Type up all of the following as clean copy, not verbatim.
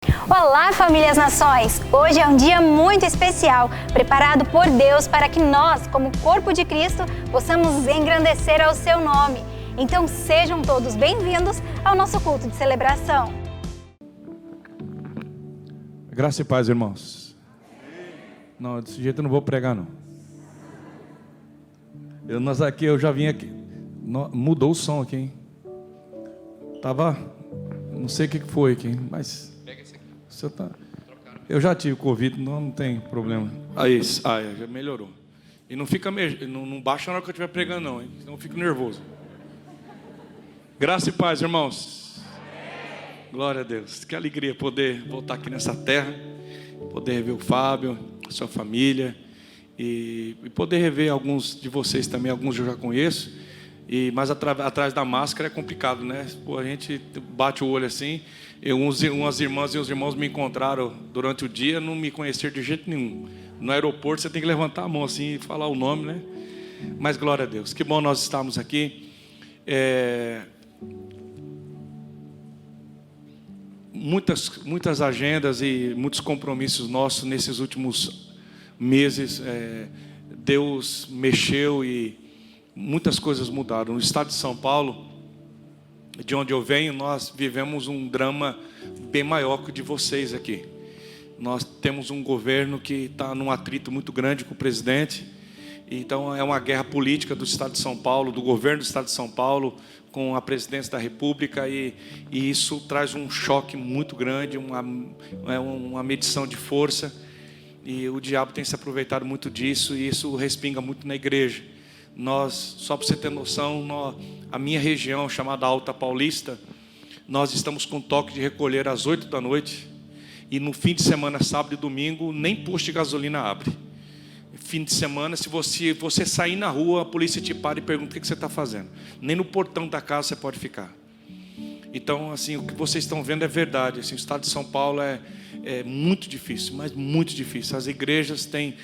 Olá, famílias nações! Hoje é um dia muito especial, preparado por Deus para que nós, como corpo de Cristo, possamos engrandecer ao seu nome. Então sejam todos bem-vindos ao nosso culto de celebração. Graça e paz, irmãos. Não, desse jeito eu não vou pregar, não. Eu já vim aqui. Mudou o som aqui, hein? Não sei o que foi aqui, mas... Eu já tive Covid, não tem problema. Aí, já melhorou. E não fica não baixa na hora que eu estiver pregando, não, hein? Senão eu fico nervoso. Graça e paz, irmãos. Glória a Deus. Que alegria poder voltar aqui nessa terra, poder rever o Fábio, a sua família, e poder rever alguns de vocês também, alguns eu já conheço. Mas atrás da máscara é complicado, né? Pô, a gente bate o olho assim. Umas irmãs e os irmãos me encontraram durante o dia, não me conheceram de jeito nenhum. No aeroporto você tem que levantar a mão assim e falar o nome, né? Mas glória a Deus, que bom nós estarmos aqui. Muitas agendas e muitos compromissos nossos nesses últimos meses. Deus mexeu e muitas coisas mudaram. No estado de São Paulo, de onde eu venho, nós vivemos um drama bem maior que o de vocês aqui. Nós temos um governo que está num atrito muito grande com o presidente. Então é uma guerra política do estado de São Paulo, do governo do estado de São Paulo, com a presidência da República, e isso traz um choque muito grande, uma medição de força, e o diabo tem se aproveitado muito disso, e isso respinga muito na igreja. Só para você ter noção, a minha região, chamada Alta Paulista, nós estamos com toque de recolher às 8 da noite, e no fim de semana, sábado e domingo, nem posto de gasolina abre. Fim de semana, se você sair na rua, a polícia te para e pergunta o que você está fazendo. Nem no portão da casa você pode ficar. Então, assim, o que vocês estão vendo é verdade. Assim, o estado de São Paulo é muito difícil, mas muito difícil. As igrejas têm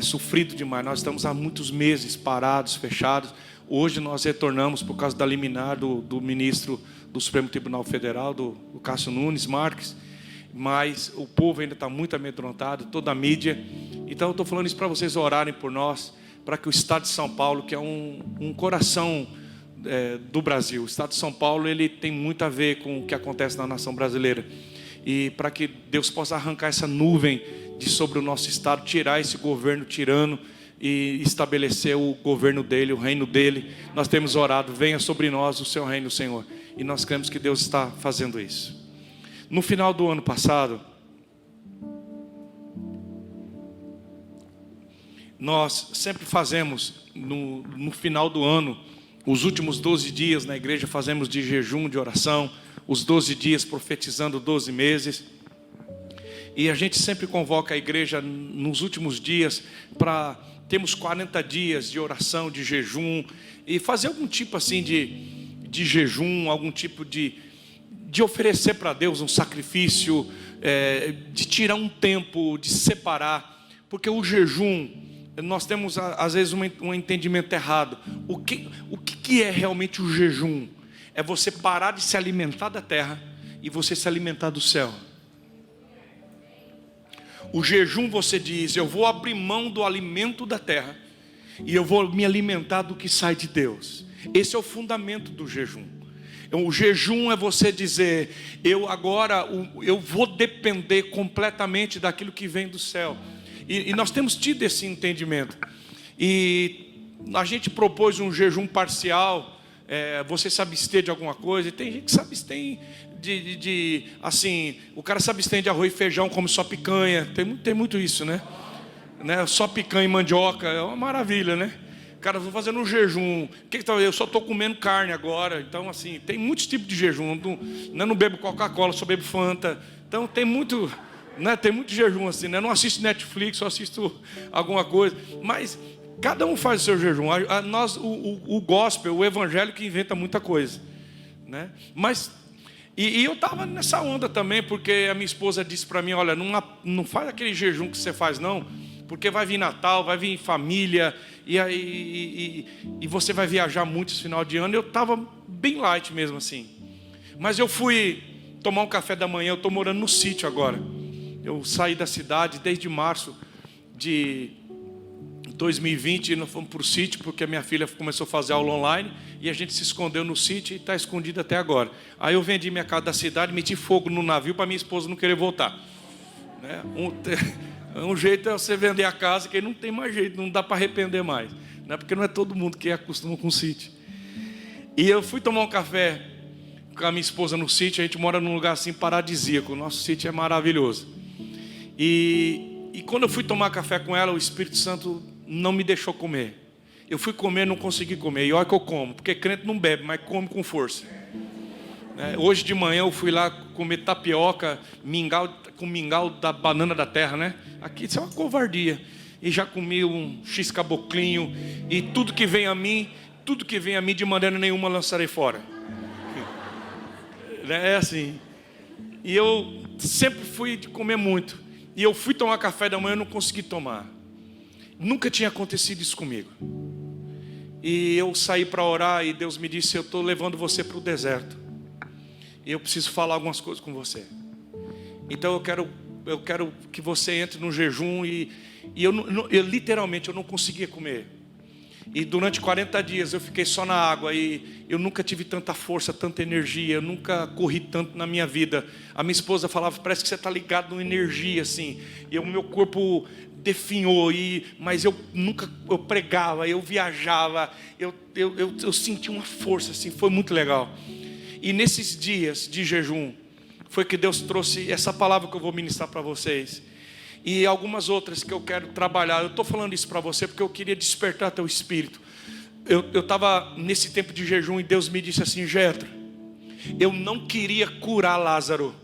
sofrido demais. Nós estamos há muitos meses parados, fechados. Hoje nós retornamos por causa da liminar do ministro do Supremo Tribunal Federal, do Cássio Nunes Marques. Mas o povo ainda está muito amedrontado, toda a mídia. Então eu estou falando isso para vocês orarem por nós, para que o estado de São Paulo, que é um coração do Brasil, o estado de São Paulo, ele tem muito a ver com o que acontece na nação brasileira, e para que Deus possa arrancar essa nuvem de sobre o nosso estado, tirar esse governo tirano e estabelecer o governo dele, o reino dele. Nós temos orado: venha sobre nós o seu reino, Senhor, e nós cremos que Deus está fazendo isso. No final do ano passado, nós sempre fazemos, no final do ano, os últimos 12 dias na igreja, fazemos de jejum, de oração, os 12 dias profetizando 12 meses. E a gente sempre convoca a igreja nos últimos dias para termos 40 dias de oração, de jejum, e fazer algum tipo assim de jejum, algum tipo de oferecer para Deus um sacrifício, de tirar um tempo, de separar, porque o jejum, nós temos às vezes um entendimento errado. O que é realmente o jejum? É você parar de se alimentar da terra e você se alimentar do céu. O jejum, você diz: eu vou abrir mão do alimento da terra e eu vou me alimentar do que sai de Deus. Esse é o fundamento do jejum. O jejum é você dizer: eu vou depender completamente daquilo que vem do céu. E nós temos tido esse entendimento. E a gente propôs um jejum parcial. Você se abster de alguma coisa. E tem gente que se abstém assim, o cara se abstém de arroz e feijão, come só picanha. Tem muito isso, né? Só picanha e mandioca, é uma maravilha, né? Cara, vou fazendo um jejum. Eu só estou comendo carne agora. Então, assim, tem muitos tipos de jejum. Não bebo Coca-Cola, só bebo Fanta. Então, tem muito jejum assim, né? Não assisto Netflix, só assisto alguma coisa. Mas cada um faz o seu jejum. O gospel, o evangelho que inventa muita coisa, né? Mas eu estava nessa onda também, porque a minha esposa disse para mim: olha, não faz aquele jejum que você faz, não, porque vai vir Natal, vai vir família, e você vai viajar muito esse final de ano. Eu estava bem light mesmo assim. Mas eu fui tomar um café da manhã. Eu estou morando no sítio agora. Eu saí da cidade desde março de 2020 e nós fomos para o sítio porque a minha filha começou a fazer aula online e a gente se escondeu no sítio e está escondido até agora. Aí eu vendi minha casa da cidade, meti fogo no navio para minha esposa não querer voltar. Né? Um jeito é você vender a casa, que não tem mais jeito, não dá para arrepender mais. Né? Porque não é todo mundo que acostuma com o sítio. E eu fui tomar um café com a minha esposa no sítio. A gente mora num lugar assim paradisíaco. O nosso sítio é maravilhoso. E quando eu fui tomar café com ela, o Espírito Santo não me deixou comer. Eu fui comer, não consegui comer. E olha que eu como, porque crente não bebe, mas come com força. Hoje de manhã eu fui lá comer tapioca, com mingau da banana da terra, né? Aqui isso é uma covardia. E já comi um x-caboclinho. E tudo que vem a mim de maneira nenhuma lançarei fora. É assim. E eu sempre fui de comer muito. E eu fui tomar café da manhã e não consegui tomar. Nunca tinha acontecido isso comigo. E eu saí para orar e Deus me disse: eu estou levando você para o deserto. E eu preciso falar algumas coisas com você. Então eu quero que você entre no jejum. E eu literalmente eu não conseguia comer. E durante 40 dias eu fiquei só na água. E eu nunca tive tanta força, tanta energia. Eu nunca corri tanto na minha vida. A minha esposa falava: parece que você está ligado numa energia assim. E o meu corpo definhou. Mas eu pregava, eu viajava. Eu senti uma força assim. Foi muito legal. E nesses dias de jejum foi que Deus trouxe essa palavra que eu vou ministrar para vocês. E algumas outras que eu quero trabalhar. Eu estou falando isso para você porque eu queria despertar teu espírito. Eu estava nesse tempo de jejum e Deus me disse assim: Jetro, eu não queria curar Lázaro,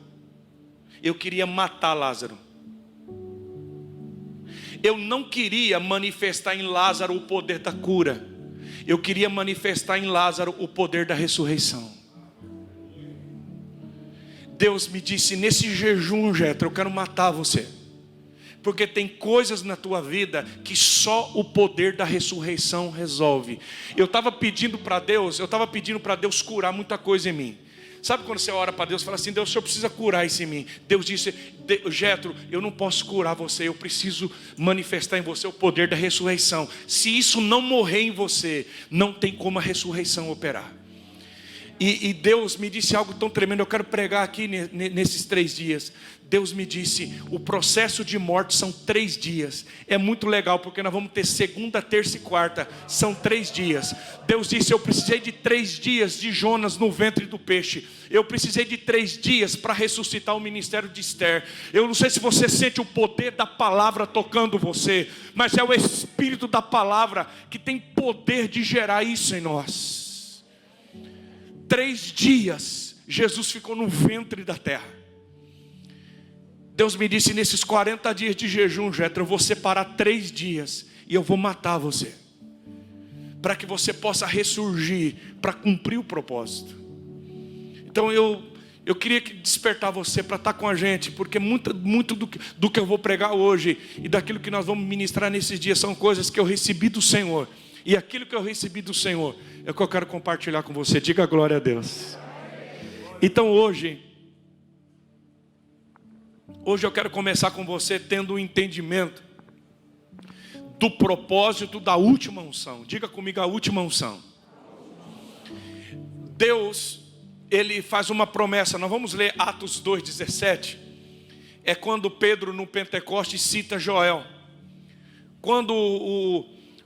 eu queria matar Lázaro. Eu não queria manifestar em Lázaro o poder da cura, eu queria manifestar em Lázaro o poder da ressurreição. Deus me disse: nesse jejum, Jetro, eu quero matar você. Porque tem coisas na tua vida que só o poder da ressurreição resolve. Eu estava pedindo para Deus curar muita coisa em mim. Sabe quando você ora para Deus e fala assim: Deus, o Senhor precisa curar isso em mim. Deus disse: Jetro, eu não posso curar você, eu preciso manifestar em você o poder da ressurreição. Se isso não morrer em você, não tem como a ressurreição operar. E Deus me disse algo tão tremendo. Eu quero pregar aqui nesses 3 dias. Deus me disse: o processo de morte são 3 dias. É muito legal porque nós vamos ter segunda, terça e quarta. São 3 dias. Deus disse: eu precisei de 3 dias de Jonas no ventre do peixe. Eu precisei de 3 dias para ressuscitar o ministério de Esther. Eu não sei se você sente o poder da palavra tocando você, mas é o Espírito da palavra que tem poder de gerar isso em nós. 3 dias Jesus ficou no ventre da terra. Deus me disse: nesses 40 dias de jejum, Jetro, eu vou separar 3 dias e eu vou matar você, para que você possa ressurgir, para cumprir o propósito. Então eu queria despertar você para estar com a gente, porque muito do que eu vou pregar hoje e daquilo que nós vamos ministrar nesses dias são coisas que eu recebi do Senhor. E aquilo que eu recebi do Senhor é o que eu quero compartilhar com você. Diga glória a Deus. Então hoje eu quero começar com você tendo um entendimento do propósito da última unção. Diga comigo: a última unção. Deus, Ele faz uma promessa. Nós vamos ler Atos 2,17. É quando Pedro no Pentecoste cita Joel. Quando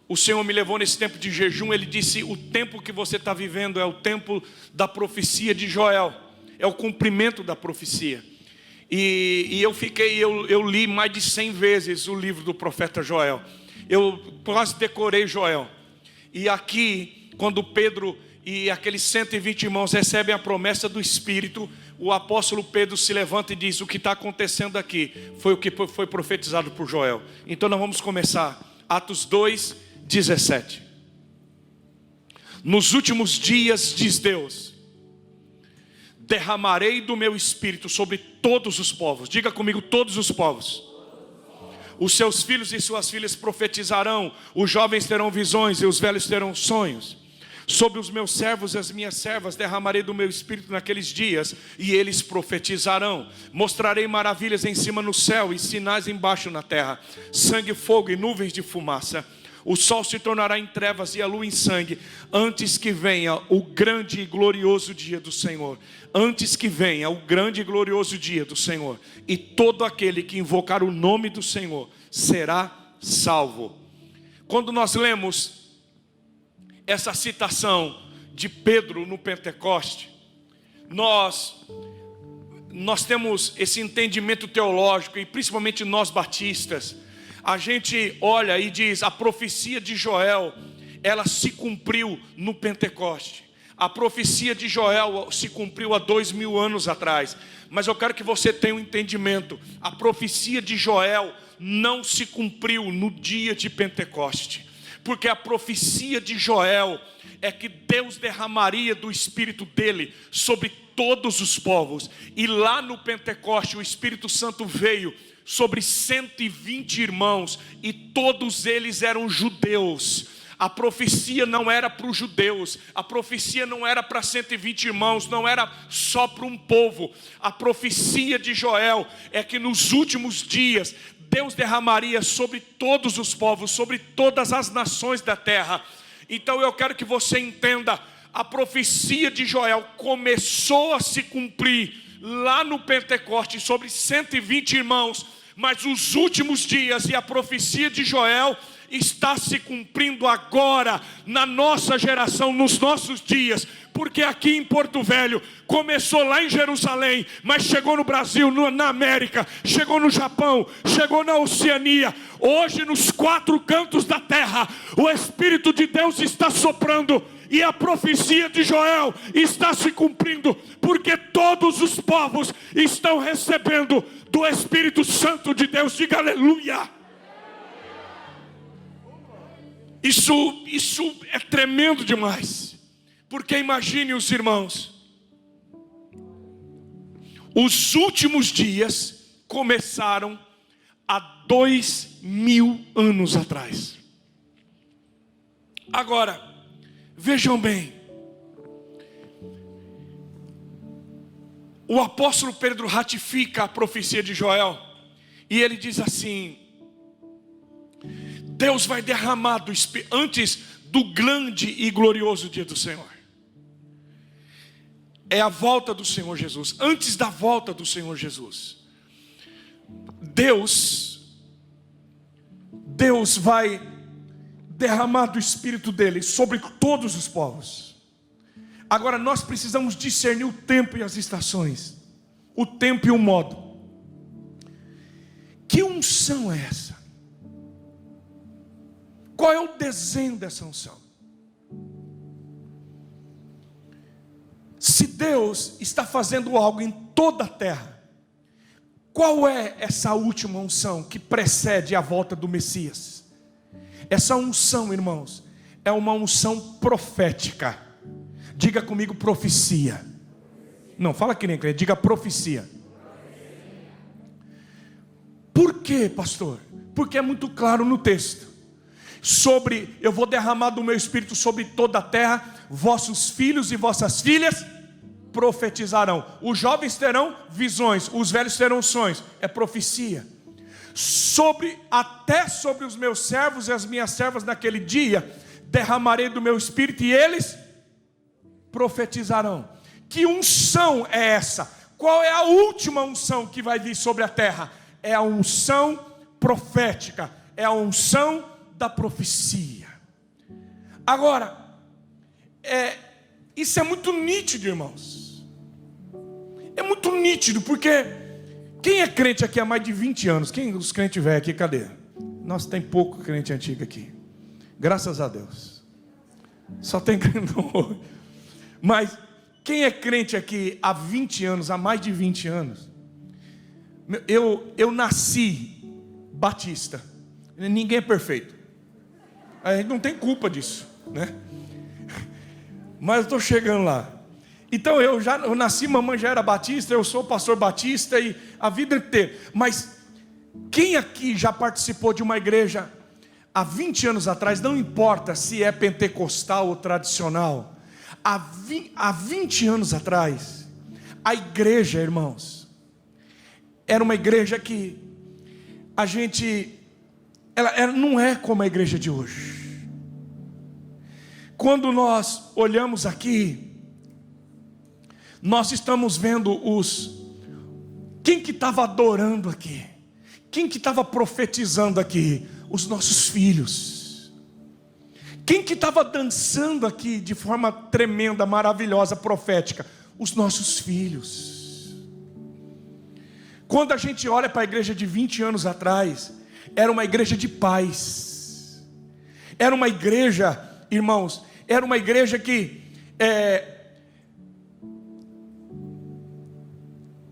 o Senhor me levou nesse tempo de jejum, Ele disse: o tempo que você está vivendo é o tempo da profecia de Joel. É o cumprimento da profecia. E eu li mais de 100 vezes o livro do profeta Joel. Eu quase decorei Joel. E aqui, quando Pedro e aqueles 120 irmãos recebem a promessa do Espírito, o apóstolo Pedro se levanta e diz: o que está acontecendo aqui foi o que foi profetizado por Joel. Então nós vamos começar. Atos 2:17. Nos últimos dias, diz Deus, derramarei do meu espírito sobre todos os povos. Diga comigo: todos os povos. Os seus filhos e suas filhas profetizarão, os jovens terão visões e os velhos terão sonhos. Sobre os meus servos e as minhas servas derramarei do meu espírito naqueles dias, e eles profetizarão. Mostrarei maravilhas em cima no céu e sinais embaixo na terra, sangue, fogo e nuvens de fumaça. O sol se tornará em trevas e a lua em sangue, antes que venha o grande e glorioso dia do Senhor. Antes que venha o grande e glorioso dia do Senhor. E todo aquele que invocar o nome do Senhor será salvo. Quando nós lemos essa citação de Pedro no Pentecoste, nós temos esse entendimento teológico, e principalmente nós batistas, a gente olha e diz: a profecia de Joel, ela se cumpriu no Pentecoste. A profecia de Joel se cumpriu há 2000 anos atrás. Mas eu quero que você tenha um entendimento: a profecia de Joel não se cumpriu no dia de Pentecoste. Porque a profecia de Joel é que Deus derramaria do Espírito dele sobre todos os povos. E lá no Pentecoste o Espírito Santo veio sobre 120 irmãos, e todos eles eram judeus. A profecia não era para os judeus, a profecia não era para 120 irmãos, não era só para um povo. A profecia de Joel é que nos últimos dias Deus derramaria sobre todos os povos, sobre todas as nações da terra. Então eu quero que você entenda: a profecia de Joel começou a se cumprir lá no Pentecoste sobre 120 irmãos, mas os últimos dias e a profecia de Joel está se cumprindo agora, na nossa geração, nos nossos dias. Porque aqui em Porto Velho começou lá em Jerusalém, mas chegou no Brasil, na América, chegou no Japão, chegou na Oceania. Hoje nos 4 cantos da terra o Espírito de Deus está soprando, e a profecia de Joel está se cumprindo, porque todos os povos estão recebendo do Espírito Santo de Deus. Diga aleluia. Isso é tremendo demais. Porque imagine os irmãos, os últimos dias começaram há 2000 anos atrás. Agora, vejam bem, o apóstolo Pedro ratifica a profecia de Joel, e ele diz assim: Deus vai derramar do Espírito antes do grande e glorioso dia do Senhor. É a volta do Senhor Jesus. Antes da volta do Senhor Jesus, Deus vai derramar do Espírito dele sobre todos os povos. Agora nós precisamos discernir o tempo e as estações, o tempo e o modo. Que unção é essa? Qual é o desenho dessa unção? Se Deus está fazendo algo em toda a terra, qual é essa última unção que precede a volta do Messias? Essa unção, irmãos, é uma unção profética. Diga comigo: profecia. Não, fala que nem crente, diga profecia. Por quê, pastor? Porque é muito claro no texto. Eu vou derramar do meu Espírito sobre toda a terra, vossos filhos e vossas filhas profetizarão. Os jovens terão visões, os velhos terão sonhos. É profecia. Até sobre os meus servos e as minhas servas naquele dia derramarei do meu Espírito, e eles profetizarão. Que unção é essa? Qual é a última unção que vai vir sobre a terra? É a unção profética, é a unção da profecia. Agora, isso é muito nítido, irmãos. É muito nítido, porque quem é crente aqui há mais de 20 anos? Quem os crentes velhos aqui, cadê? Nossa, tem pouco crente antigo aqui. Graças a Deus. Só tem crente novo. Mas quem é crente aqui há 20 anos, há mais de 20 anos? Eu nasci batista. Ninguém é perfeito. A gente não tem culpa disso, né? Mas eu estou chegando lá. Então eu nasci, mamãe já era batista, eu sou pastor batista e a vida inteira. Mas quem aqui já participou de uma igreja há 20 anos atrás, não importa se é pentecostal ou tradicional, há 20 anos atrás, a igreja, irmãos, era uma igreja que ela não é como a igreja de hoje. Quando nós olhamos aqui, nós estamos vendo quem que estava adorando aqui? Quem que estava profetizando aqui? Os nossos filhos. Quem que estava dançando aqui de forma tremenda, maravilhosa, profética? Os nossos filhos. Quando a gente olha para a igreja de 20 anos atrás, era uma igreja de paz. Era uma igreja, irmãos, era uma igreja que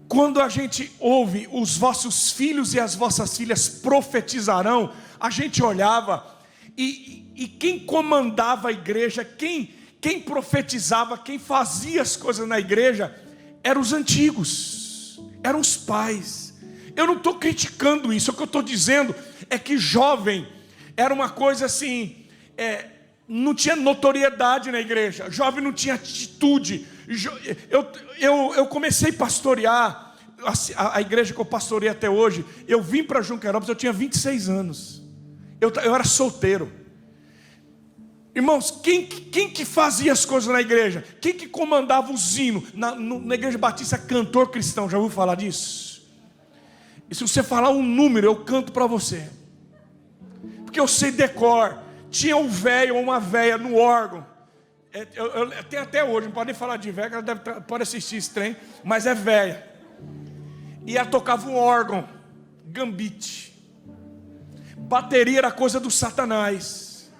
quando a gente ouve os vossos filhos e as vossas filhas profetizarão, a gente olhava e quem comandava a igreja, quem profetizava, quem fazia as coisas na igreja, eram os antigos, eram os pais. Eu não estou criticando isso, o que eu estou dizendo é que jovem era uma coisa assim, não tinha notoriedade na igreja, jovem não tinha atitude. Eu comecei a pastorear a igreja que eu pastorei até hoje. Eu vim para Junquerópolis, eu tinha 26 anos. Eu era solteiro. Irmãos, quem que fazia as coisas na igreja? Quem que comandava os hinos? Na igreja batista, cantor cristão, já ouviu falar disso? E se você falar um número, eu canto para você, porque eu sei decor. Tinha um velho ou uma velha no órgão. Tem até hoje, não pode nem falar de velha, ela pode assistir esse trem, mas é velha. E ela tocava um órgão, gambite. Bateria era coisa do Satanás.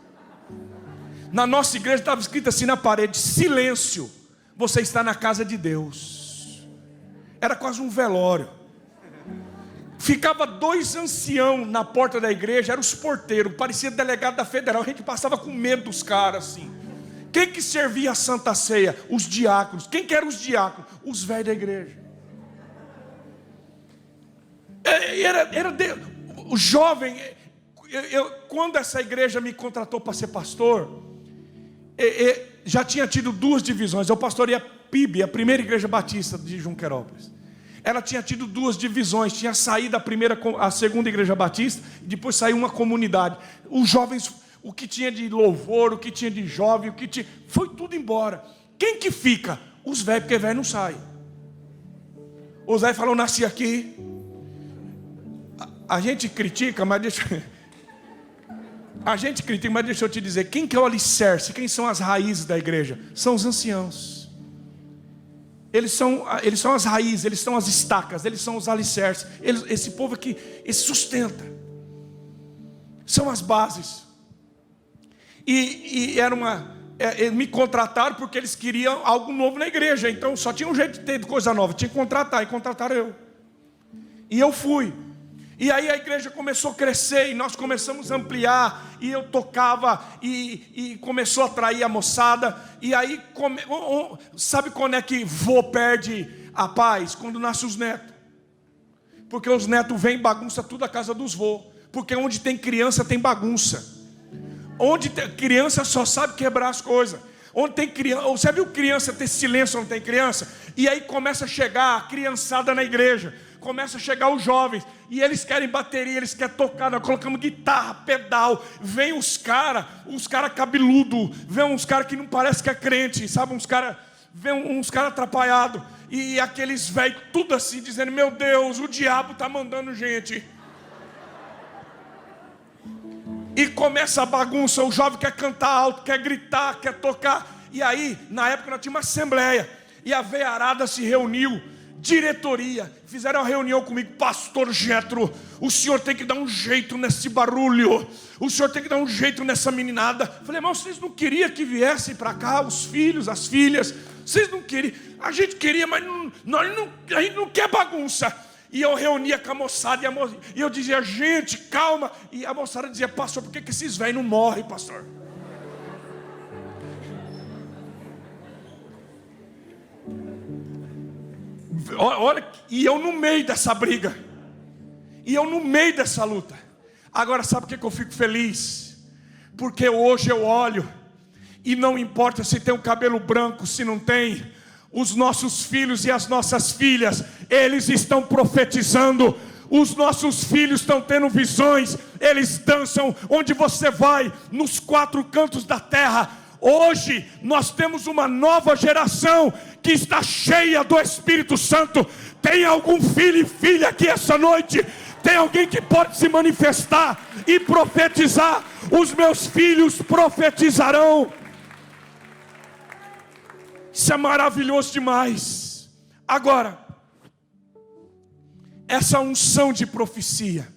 Na nossa igreja estava escrito assim na parede: silêncio, você está na casa de Deus. Era quase um velório. Ficava 2 anciãos na porta da igreja, eram os porteiros, parecia delegado da federal. A gente passava com medo dos caras assim. Quem que servia a Santa Ceia? Os diáconos. Quem que eram os diáconos? Os velhos da igreja. O jovem. Quando essa igreja me contratou para ser pastor, já tinha tido 2 divisões. Eu pastoreei a PIB, a primeira igreja batista de Junquerópolis. Ela tinha tido 2 divisões, tinha saído a segunda igreja batista, e depois saiu uma comunidade. Os jovens, o que tinha de louvor, o que tinha de jovem, foi tudo embora. Quem que fica? Os velhos, porque velho não sai. Os velhos falam: nasci aqui. A gente critica, mas deixa eu te dizer, quem que é o alicerce, quem são as raízes da igreja? São os anciãos. Eles são as raízes, eles são as estacas, eles são os alicerces. Esse povo aqui, ele sustenta. São as bases. E eles me contrataram porque eles queriam algo novo na igreja. Então só tinha um jeito de ter coisa nova, tinha que contratar, e contrataram eu. E eu fui. E aí a igreja começou a crescer, e nós começamos a ampliar, e eu tocava, e começou a atrair a moçada. E aí, sabe quando é que vô perde a paz? Quando nascem os netos. Porque os netos vêm e bagunçam tudo a casa dos vô. Porque onde tem criança tem bagunça. Onde tem criança só sabe quebrar as coisas. Onde tem criança, você viu criança ter silêncio, não tem criança? E aí começa a chegar a criançada na igreja, começa a chegar os jovens, e eles querem bateria, eles querem tocar, nós colocamos guitarra, pedal, vem os cara cabeludo, vem uns caras que não parece que é crente, sabe, vem uns cara atrapalhados, e aqueles velhos tudo assim, dizendo: meu Deus, o diabo está mandando gente. E começa a bagunça, o jovem quer cantar alto, quer gritar, quer tocar. E aí, na época nós tínhamos uma assembleia, e a veiarada se reuniu, diretoria, fizeram uma reunião comigo: pastor Jetro, o senhor tem que dar um jeito nesse barulho, o senhor tem que dar um jeito nessa meninada. Falei: irmão, vocês não queriam que viessem para cá os filhos, as filhas? Vocês não queriam? A gente queria, mas a gente não quer bagunça. E eu reunia com a moçada, e eu dizia: gente, calma. E a moçada dizia: pastor, por que esses velhos não morrem, pastor? Olha, e eu no meio dessa briga, e eu no meio dessa luta. Agora, sabe por que eu fico feliz? Porque hoje eu olho, e não importa se tem o cabelo branco, se não tem, os nossos filhos e as nossas filhas, eles estão profetizando. Os nossos filhos estão tendo visões, eles dançam onde você vai, nos 4 cantos da terra. Hoje nós temos uma nova geração que está cheia do Espírito Santo. Tem algum filho e filha aqui essa noite? Tem alguém que pode se manifestar e profetizar? Os meus filhos profetizarão. Isso é maravilhoso demais. Agora, essa unção de profecia,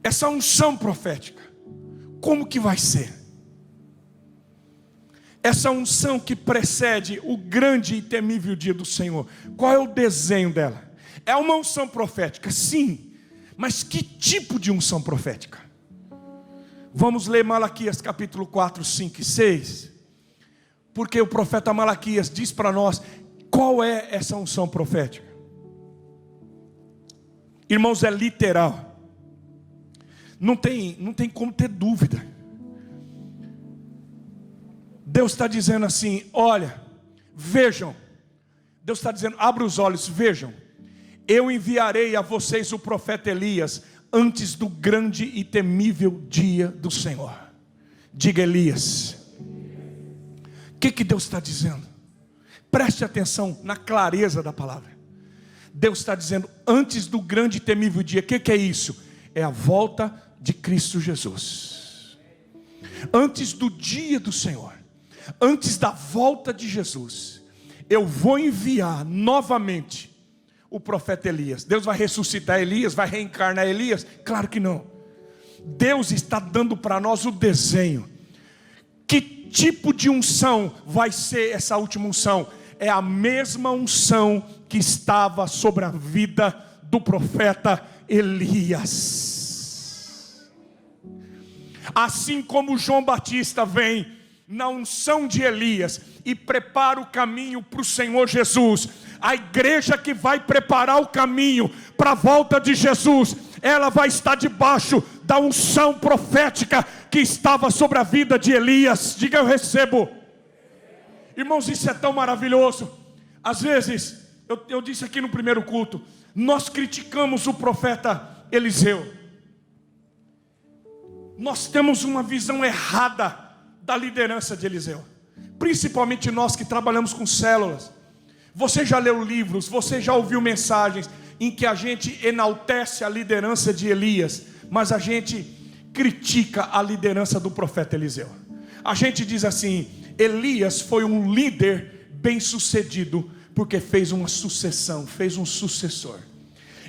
essa unção profética, como que vai ser? Essa unção que precede o grande e temível dia do Senhor, qual é o desenho dela? É uma unção profética, sim, mas que tipo de unção profética? Vamos ler Malaquias capítulo 4, 5 e 6, porque o profeta Malaquias diz para nós qual é essa unção profética. Irmãos, é literal, não tem como ter dúvida. Deus está dizendo assim, olha, vejam, Deus está dizendo, abra os olhos, vejam, eu enviarei a vocês o profeta Elias, antes do grande e temível dia do Senhor. Diga Elias. O que Deus está dizendo? Preste atenção na clareza da palavra. Deus está dizendo, antes do grande e temível dia. O que é isso? É a volta de Cristo Jesus. Antes do dia do Senhor, antes da volta de Jesus, eu vou enviar novamente o profeta Elias. Deus vai ressuscitar Elias? Vai reencarnar Elias? Claro que não. Deus está dando para nós o desenho. Que tipo de unção vai ser essa última unção? É a mesma unção que estava sobre a vida do profeta Elias. Assim como João Batista vem na unção de Elias e prepara o caminho para o Senhor Jesus, a igreja que vai preparar o caminho para a volta de Jesus, ela vai estar debaixo da unção profética que estava sobre a vida de Elias. Diga, eu recebo. Irmãos, isso é tão maravilhoso. Às vezes, eu disse aqui no primeiro culto, nós criticamos o profeta Eliseu. Nós temos uma visão errada da liderança de Eliseu, principalmente nós que trabalhamos com células. Você já leu livros, você já ouviu mensagens em que a gente enaltece a liderança de Elias, mas a gente critica a liderança do profeta Eliseu. A gente diz assim, Elias foi um líder bem-sucedido porque fez uma sucessão, fez um sucessor.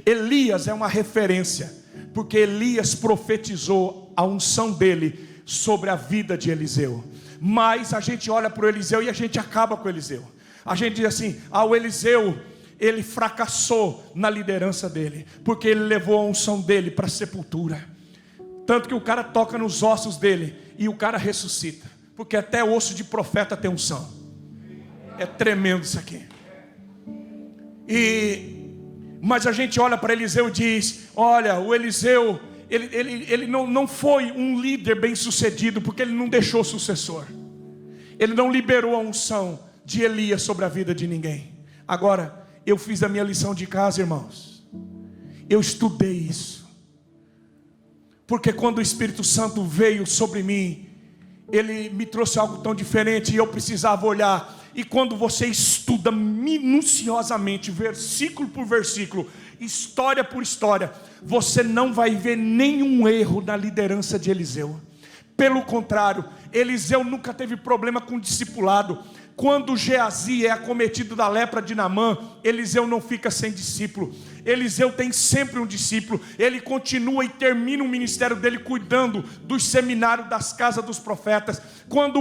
Elias é uma referência, porque Elias profetizou a unção dele sobre a vida de Eliseu. Mas a gente olha para o Eliseu e a gente acaba com o Eliseu. A gente diz assim, o Eliseu, ele fracassou na liderança dele, porque ele levou a unção dele para a sepultura. Tanto que o cara toca nos ossos dele e o cara ressuscita, porque até osso de profeta tem unção. É tremendo isso aqui. Mas a gente olha para Eliseu e diz, olha, o Eliseu, ele não foi um líder bem sucedido, porque ele não deixou sucessor. Ele não liberou a unção de Elias sobre a vida de ninguém. Agora, eu fiz a minha lição de casa, irmãos. Eu estudei isso. Porque quando o Espírito Santo veio sobre mim, ele me trouxe algo tão diferente e eu precisava olhar. E quando você estuda minuciosamente, versículo por versículo, história por história, você não vai ver nenhum erro na liderança de Eliseu. Pelo contrário, Eliseu nunca teve problema com discipulado. Quando Geazi é acometido da lepra de Naamã, Eliseu não fica sem discípulo. Eliseu tem sempre um discípulo. Ele continua e termina o ministério dele cuidando dos seminários das casas dos profetas. Quando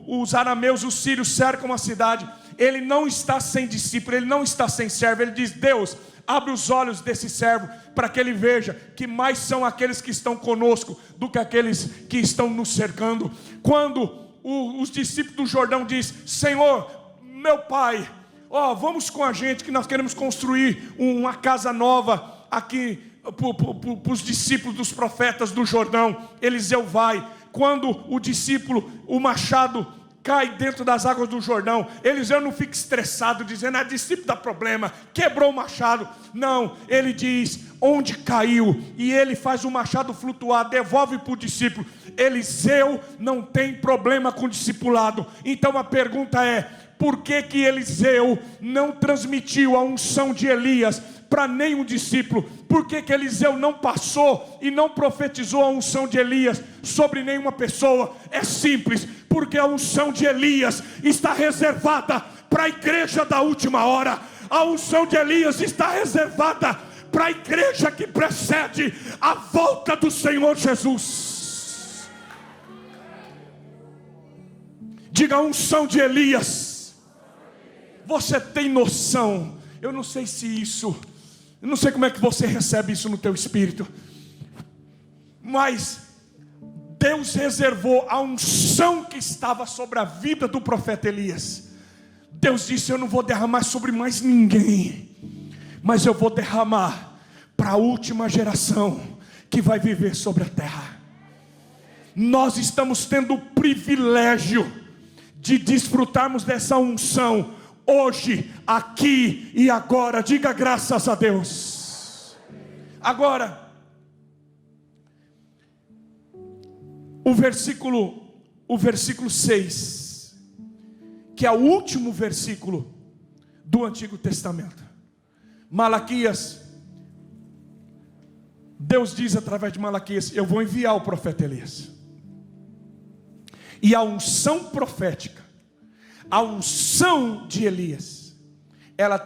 os arameus, os sírios cercam a cidade, ele não está sem discípulo, ele não está sem servo. Ele diz, Deus, abre os olhos desse servo para que ele veja que mais são aqueles que estão conosco do que aqueles que estão nos cercando. Quando os discípulos do Jordão diz, Senhor, meu pai, vamos com a gente que nós queremos construir uma casa nova aqui os discípulos dos profetas do Jordão. Eliseu vai. Quando o discípulo, o machado, cai dentro das águas do Jordão, Eliseu não fica estressado, dizendo: discípulo dá problema, quebrou o machado. Não, ele diz: onde caiu? E ele faz o machado flutuar, devolve para o discípulo. Eliseu não tem problema com o discipulado. Então a pergunta é: por que que Eliseu não transmitiu a unção de Elias para nenhum discípulo? Por que que Eliseu não passou e não profetizou a unção de Elias sobre nenhuma pessoa? É simples, porque a unção de Elias está reservada para a igreja da última hora. A unção de Elias está reservada para a igreja que precede a volta do Senhor Jesus. Diga: a unção de Elias. Você tem noção? Eu não sei se isso, eu não sei como é que você recebe isso no teu espírito, mas Deus reservou a unção que estava sobre a vida do profeta Elias. Deus disse: eu não vou derramar sobre mais ninguém, mas eu vou derramar para a última geração que vai viver sobre a terra. Nós estamos tendo o privilégio de desfrutarmos dessa unção hoje, aqui e agora. Diga graças a Deus. Agora, o versículo 6, que é o último versículo do Antigo Testamento. Malaquias, Deus diz através de Malaquias: eu vou enviar o profeta Elias. E a unção profética, a unção de Elias, ela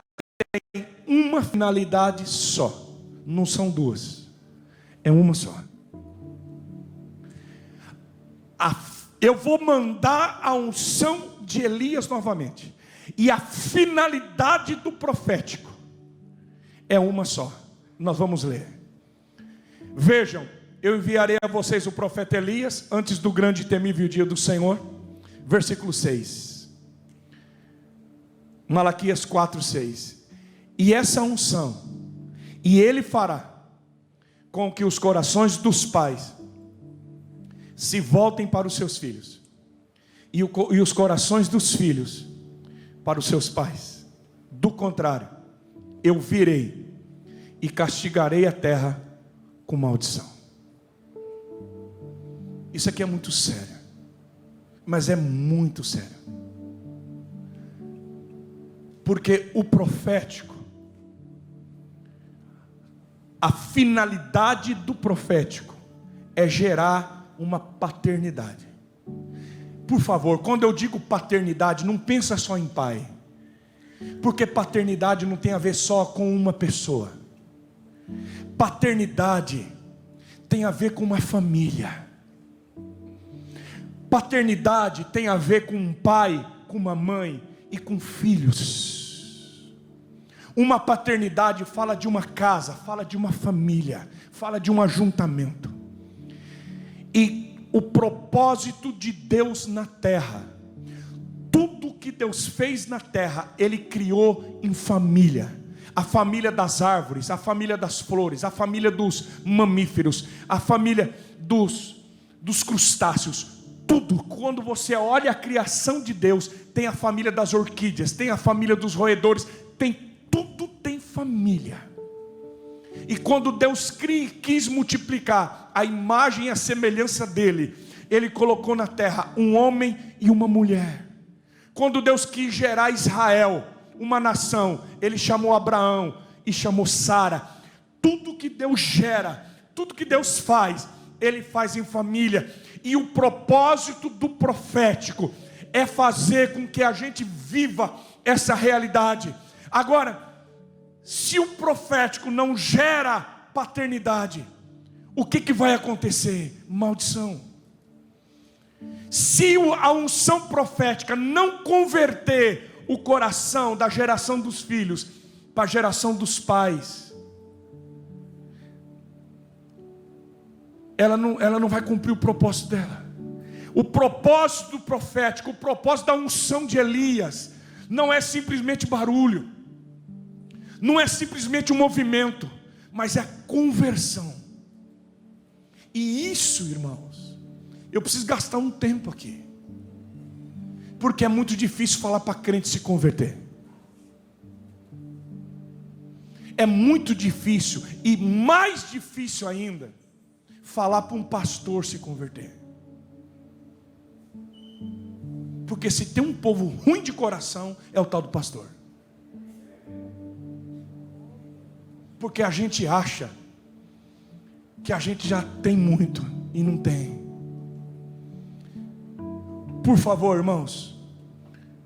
tem uma finalidade só. Não são duas, é uma só. Eu vou mandar a unção de Elias novamente. E a finalidade do profético é uma só. Nós vamos ler. Vejam, eu enviarei a vocês o profeta Elias antes do grande e temível dia do Senhor. Versículo 6. Malaquias 4:6. E essa unção, e ele fará com que os corações dos pais se voltem para os seus filhos, e os corações dos filhos para os seus pais. Do contrário, eu virei e castigarei a terra com maldição. Isso aqui é muito sério, mas é muito sério, porque o profético, a finalidade do profético é gerar uma paternidade. Por favor, quando eu digo paternidade, não pensa só em pai, porque paternidade não tem a ver só com uma pessoa. Paternidade tem a ver com uma família. Paternidade tem a ver com um pai, com uma mãe e com filhos. Uma paternidade fala de uma casa, fala de uma família, fala de um ajuntamento. E o propósito de Deus na terra, tudo que Deus fez na terra, Ele criou em família. A família das árvores, a família das flores, a família dos mamíferos, a família dos crustáceos. Tudo, quando você olha a criação de Deus, tem a família das orquídeas, tem a família dos roedores, tudo tem família. E quando Deus quis multiplicar a imagem e a semelhança dele, Ele colocou na terra um homem e uma mulher. Quando Deus quis gerar Israel, uma nação, Ele chamou Abraão e chamou Sara. Tudo que Deus gera, tudo que Deus faz, Ele faz em família. E o propósito do profético é fazer com que a gente viva essa realidade. Agora, se o profético não gera paternidade, o que vai acontecer? Maldição. Se a unção profética não converter o coração da geração dos filhos para a geração dos pais, ela não vai cumprir o propósito dela. O propósito do profético, o propósito da unção de Elias, não é simplesmente barulho, não é simplesmente um movimento, mas é a conversão. E isso, irmãos, eu preciso gastar um tempo aqui, porque é muito difícil falar para crente se converter. É muito difícil, e mais difícil ainda, falar para um pastor se converter. Porque se tem um povo ruim de coração, é o tal do pastor. Porque a gente acha que a gente já tem muito e não tem. Por favor, irmãos,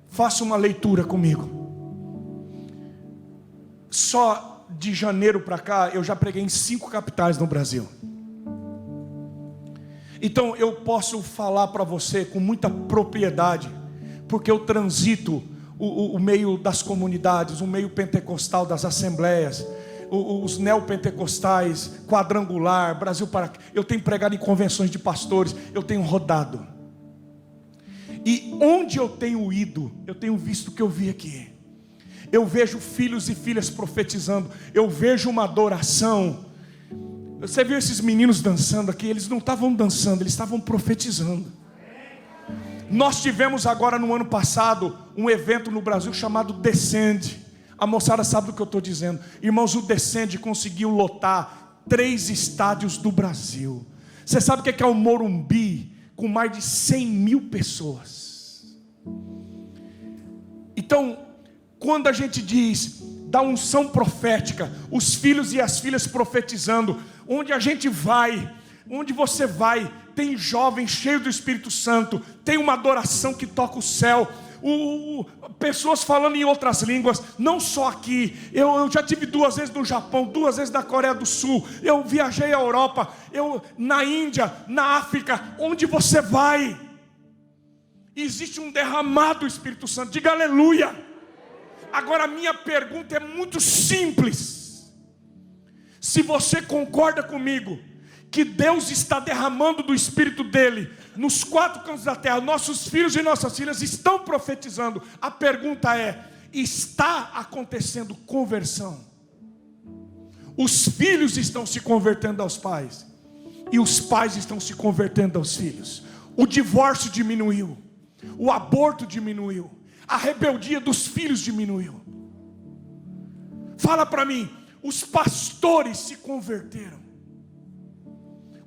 faça uma leitura comigo. Só de janeiro para cá, eu já preguei em 5 capitais no Brasil. Então eu posso falar para você com muita propriedade, porque eu transito o meio das comunidades, o meio pentecostal das assembleias, os neopentecostais, quadrangular, Brasil para... Eu tenho pregado em convenções de pastores, eu tenho rodado. E onde eu tenho ido, eu tenho visto o que eu vi aqui. Eu vejo filhos e filhas profetizando, eu vejo uma adoração. Você viu esses meninos dançando aqui? Eles não estavam dançando, eles estavam profetizando. Nós tivemos agora no ano passado um evento no Brasil chamado Descende. A moçada sabe do que eu estou dizendo. Irmãos, o Descende conseguiu lotar 3 estádios do Brasil. Você sabe o que é o Morumbi? Com mais de 100 mil pessoas. Então, quando a gente diz da unção profética, os filhos e as filhas profetizando, onde a gente vai, onde você vai, tem jovens cheios do Espírito Santo, tem uma adoração que toca o céu, pessoas falando em outras línguas, não só aqui. Eu já tive 2 vezes no Japão, 2 vezes na Coreia do Sul, eu viajei à Europa, na Índia, na África. Onde você vai, existe um derramado do Espírito Santo. Diga aleluia. Agora a minha pergunta é muito simples. Se você concorda comigo que Deus está derramando do Espírito dele nos 4 cantos da terra, nossos filhos e nossas filhas estão profetizando, a pergunta é: está acontecendo conversão? Os filhos estão se convertendo aos pais, e os pais estão se convertendo aos filhos. O divórcio diminuiu, o aborto diminuiu, a rebeldia dos filhos diminuiu. Fala para mim, os pastores se converteram.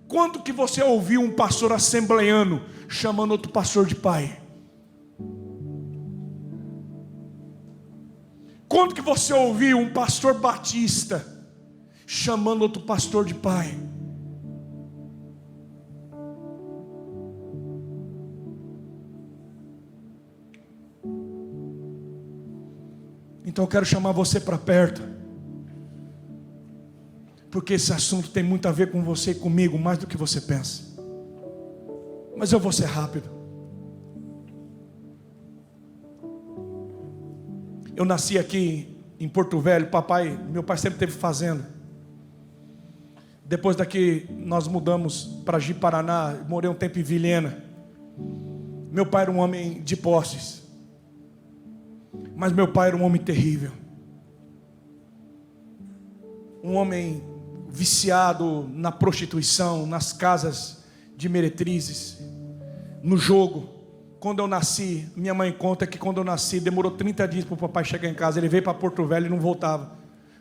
Quando que você ouviu um pastor assembleiano chamando outro pastor de pai? Quando que você ouviu um pastor batista chamando outro pastor de pai? Então eu quero chamar você para perto, porque esse assunto tem muito a ver com você e comigo, mais do que você pensa. Mas eu vou ser rápido. Eu nasci aqui em Porto Velho. Meu pai sempre teve fazenda. Depois daqui nós mudamos para Ji-Paraná, morei um tempo em Vilhena. Meu pai era um homem de posses, mas meu pai era um homem terrível. Um homem viciado na prostituição, nas casas de meretrizes, no jogo. Quando eu nasci, minha mãe conta que quando eu nasci, demorou 30 dias para o papai chegar em casa. Ele veio para Porto Velho e não voltava.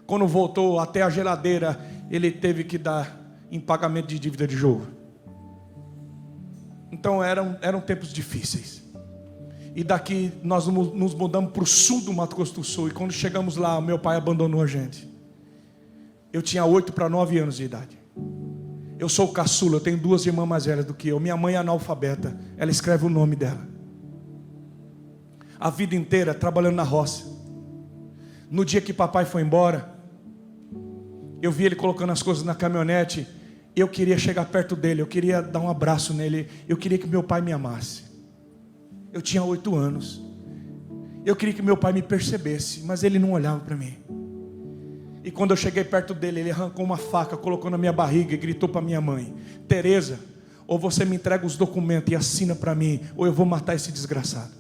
Quando voltou, até a geladeira ele teve que dar em pagamento de dívida de jogo. Então eram tempos difíceis. E daqui nós nos mudamos para o sul do Mato Grosso do Sul. E quando chegamos lá, meu pai abandonou a gente. Eu tinha 8 para 9 anos de idade. Eu sou o caçula, eu tenho 2 irmãs mais velhas do que eu. Minha mãe é analfabeta, ela escreve o nome dela. A vida inteira trabalhando na roça. No dia que papai foi embora, eu vi ele colocando as coisas na caminhonete. Eu queria chegar perto dele, eu queria dar um abraço nele. Eu queria que meu pai me amasse. Eu tinha 8 anos. Eu queria que meu pai me percebesse, mas ele não olhava para mim. E quando eu cheguei perto dele, ele arrancou uma faca, colocou na minha barriga e gritou para minha mãe: Tereza, ou você me entrega os documentos e assina para mim, ou eu vou matar esse desgraçado.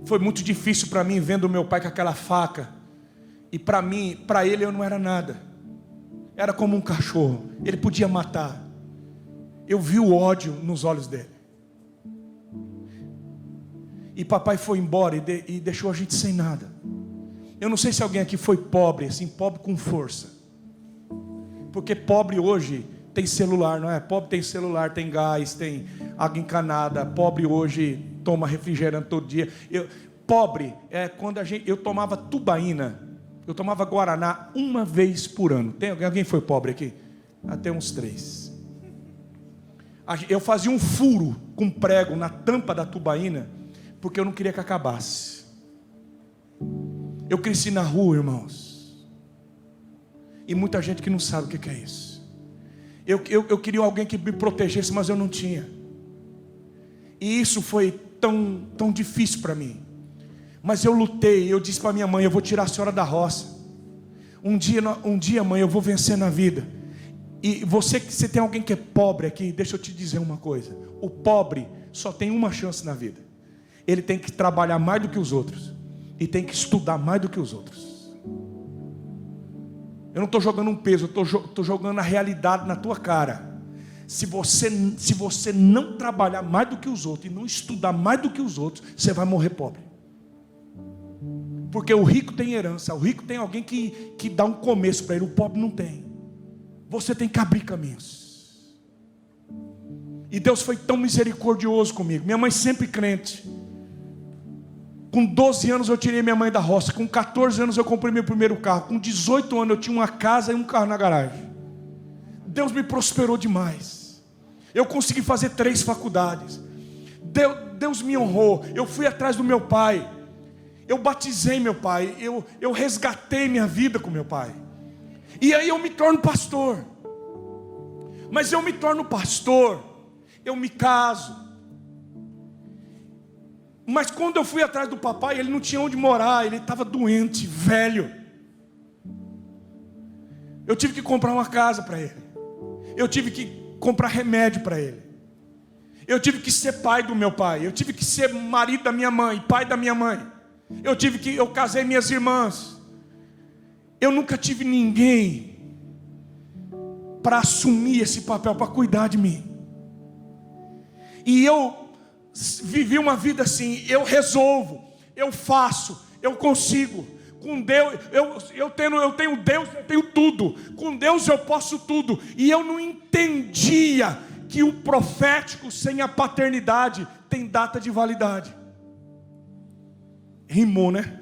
Foi muito difícil para mim vendo meu pai com aquela faca. E para mim, para ele eu não era nada. Era como um cachorro. Ele podia matar. Eu vi o ódio nos olhos dele. E papai foi embora e deixou a gente sem nada. Eu não sei se alguém aqui foi pobre, assim, pobre com força. Porque pobre hoje tem celular, não é? Pobre tem celular, tem gás, tem água encanada. Pobre hoje toma refrigerante todo dia. Pobre é quando eu tomava tubaína. Eu tomava guaraná uma vez por ano. Tem alguém foi pobre aqui? Até uns 3. Eu fazia um furo com prego na tampa da tubaína, porque eu não queria que acabasse. Eu cresci na rua, irmãos. E muita gente que não sabe o que é isso. Eu queria alguém que me protegesse, mas eu não tinha. E isso foi tão difícil para mim. Mas eu lutei, eu disse para minha mãe: eu vou tirar a senhora da roça. Um dia, mãe, eu vou vencer na vida. E você tem alguém que é pobre aqui, deixa eu te dizer uma coisa. O pobre só tem uma chance na vida. Ele tem que trabalhar mais do que os outros. E tem que estudar mais do que os outros. Eu não estou jogando um peso, eu estou jogando a realidade na tua cara. Se você não trabalhar mais do que os outros e não estudar mais do que os outros, você vai morrer pobre. Porque o rico tem herança, o rico tem alguém que dá um começo para ele, o pobre não tem. Você tem que abrir caminhos. E Deus foi tão misericordioso comigo. Minha mãe sempre crente. Com 12 anos eu tirei minha mãe da roça. Com 14 anos eu comprei meu primeiro carro. Com 18 anos eu tinha uma casa e um carro na garagem. Deus me prosperou demais. Eu consegui fazer 3 faculdades. Deus me honrou. Eu fui atrás do meu pai. Eu batizei meu pai, eu resgatei minha vida com meu pai. E aí eu me torno pastor. Mas eu me torno pastor, eu me caso. Mas quando eu fui atrás do papai, ele não tinha onde morar, ele estava doente, velho. Eu tive que comprar uma casa para ele. Eu tive que comprar remédio para ele. Eu tive que ser pai do meu pai. Eu tive que ser marido da minha mãe, pai da minha mãe. Eu casei minhas irmãs. Eu nunca tive ninguém para assumir esse papel, para cuidar de mim. E eu vivi uma vida assim. Eu resolvo, eu faço, eu consigo. Com Deus, eu tenho Deus, eu tenho tudo. Com Deus eu posso tudo. E eu não entendia que o profético sem a paternidade tem data de validade. Rimou, né?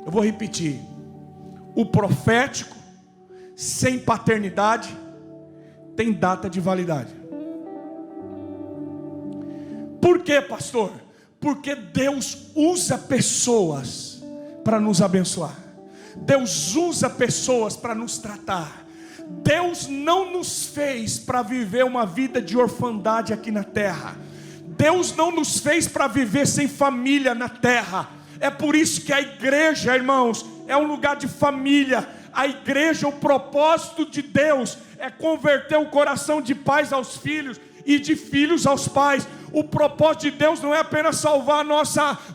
Eu vou repetir. O profético sem paternidade tem data de validade. Por quê, pastor? Porque Deus usa pessoas para nos abençoar. Deus usa pessoas para nos tratar. Deus não nos fez para viver uma vida de orfandade aqui na terra. Deus não nos fez para viver sem família na terra. É por isso que a igreja, irmãos, é um lugar de família. A igreja, o propósito de Deus é converter o coração de pais aos filhos e de filhos aos pais. O propósito de Deus não é apenas salvar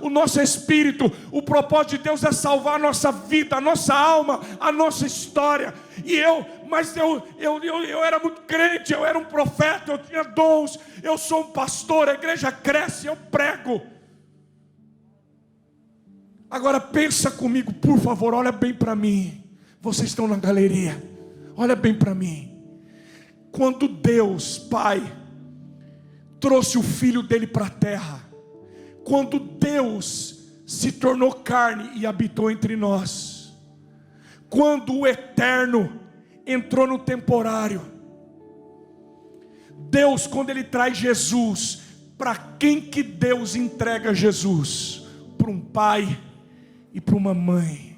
o nosso espírito. O propósito de Deus é salvar a nossa vida, a nossa alma, a nossa história. Mas eu era muito crente, eu era um profeta, eu tinha dons, eu sou um pastor, a igreja cresce, eu prego. Agora pensa comigo, por favor, olha bem para mim. Vocês estão na galeria, olha bem para mim. Quando Deus, Pai, trouxe o Filho dele para a terra, quando Deus se tornou carne e habitou entre nós, quando o eterno entrou no temporário, Deus, quando Ele traz Jesus, para quem que Deus entrega Jesus? Para um pai e para uma mãe.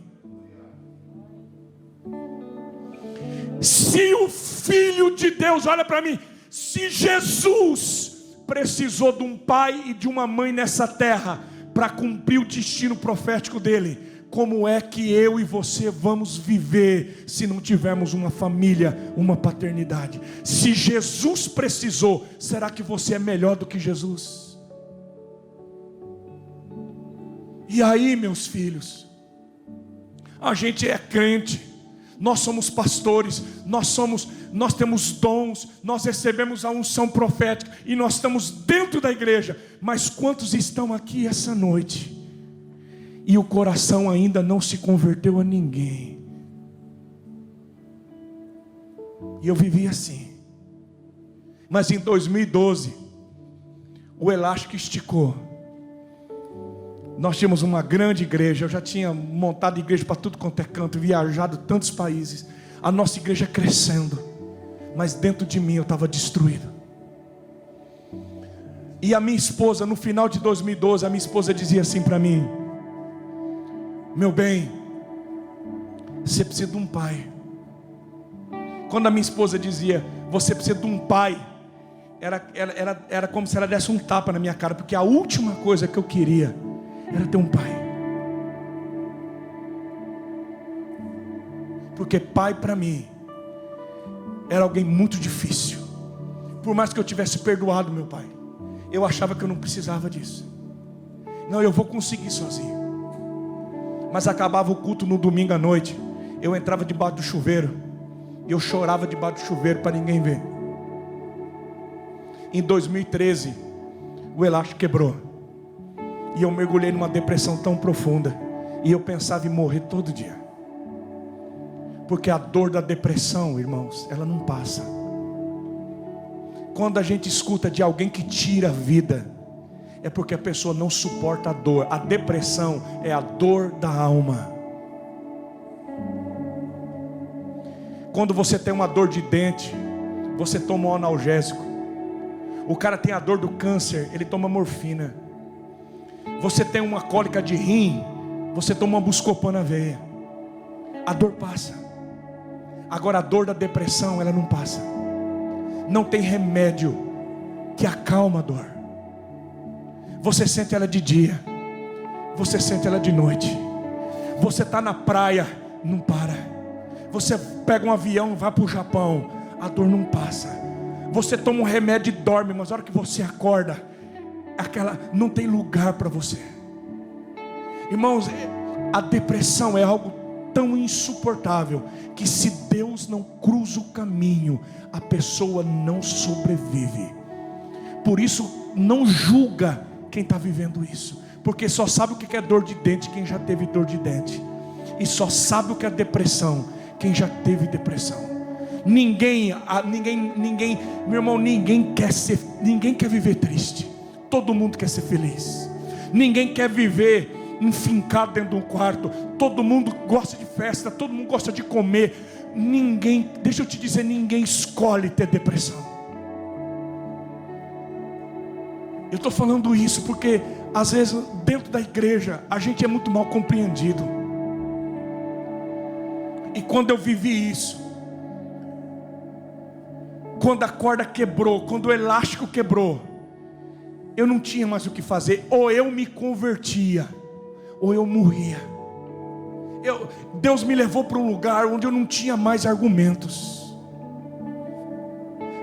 Se o Filho de Deus, olha para mim, se Jesus precisou de um pai e de uma mãe nessa terra para cumprir o destino profético dele, como é que eu e você vamos viver se não tivermos uma família, uma paternidade? Se Jesus precisou, será que você é melhor do que Jesus? E aí, meus filhos, A gente é crente, nós somos pastores, nós temos dons, nós recebemos a unção profética e nós estamos dentro da igreja. Mas quantos estão aqui essa noite e o coração ainda não se converteu a ninguém? E eu vivi assim. Mas em 2012, o elástico esticou. Nós tínhamos uma grande igreja. Eu já tinha montado igreja para tudo quanto é canto, viajado tantos países. A nossa igreja crescendo, mas dentro de mim eu estava destruído. E a minha esposa, no final de 2012, a minha esposa dizia assim para mim: meu bem, você precisa de um pai. Quando a minha esposa dizia, você precisa de um pai, era como se ela desse um tapa na minha cara, porque a última coisa que eu queria era ter um pai. Porque pai para mim era alguém muito difícil. Por mais que eu tivesse perdoado meu pai, eu achava que eu não precisava disso. Não, eu vou conseguir sozinho. Mas acabava o culto no domingo à noite, eu entrava debaixo do chuveiro e eu chorava debaixo do chuveiro para ninguém ver. Em 2013, o elástico quebrou. E eu mergulhei numa depressão tão profunda. E eu pensava em morrer todo dia. Porque a dor da depressão, irmãos, ela não passa. Quando a gente escuta de alguém que tira a vida, é porque a pessoa não suporta a dor. A depressão é a dor da alma. Quando você tem uma dor de dente, você toma um analgésico. O cara tem a dor do câncer, ele toma morfina. Você tem uma cólica de rim, você toma uma Buscopan na veia. A dor passa. Agora a dor da depressão, ela não passa. Não tem remédio que acalma a dor. Você sente ela de dia, você sente ela de noite. Você está na praia, não para. Você pega um avião, vai para o Japão, a dor não passa. Você toma um remédio e dorme, mas na hora que você acorda, não tem lugar para você. Irmãos, a depressão é algo tão insuportável que se Deus não cruza o caminho, a pessoa não sobrevive. Por isso, não julga quem está vivendo isso, porque só sabe o que é dor de dente quem já teve dor de dente, e só sabe o que é depressão quem já teve depressão. Ninguém, meu irmão, ninguém quer viver triste. Todo mundo quer ser feliz. Ninguém quer viver enfincado dentro de um quarto. Todo mundo gosta de festa, todo mundo gosta de comer. Ninguém, deixa eu te dizer, ninguém escolhe ter depressão. Eu estou falando isso porque às vezes dentro da igreja a gente é muito mal compreendido. E quando eu vivi isso, quando a corda quebrou, quando o elástico quebrou, eu não tinha mais o que fazer. Ou eu me convertia, ou eu morria. Deus me levou para um lugar onde eu não tinha mais argumentos.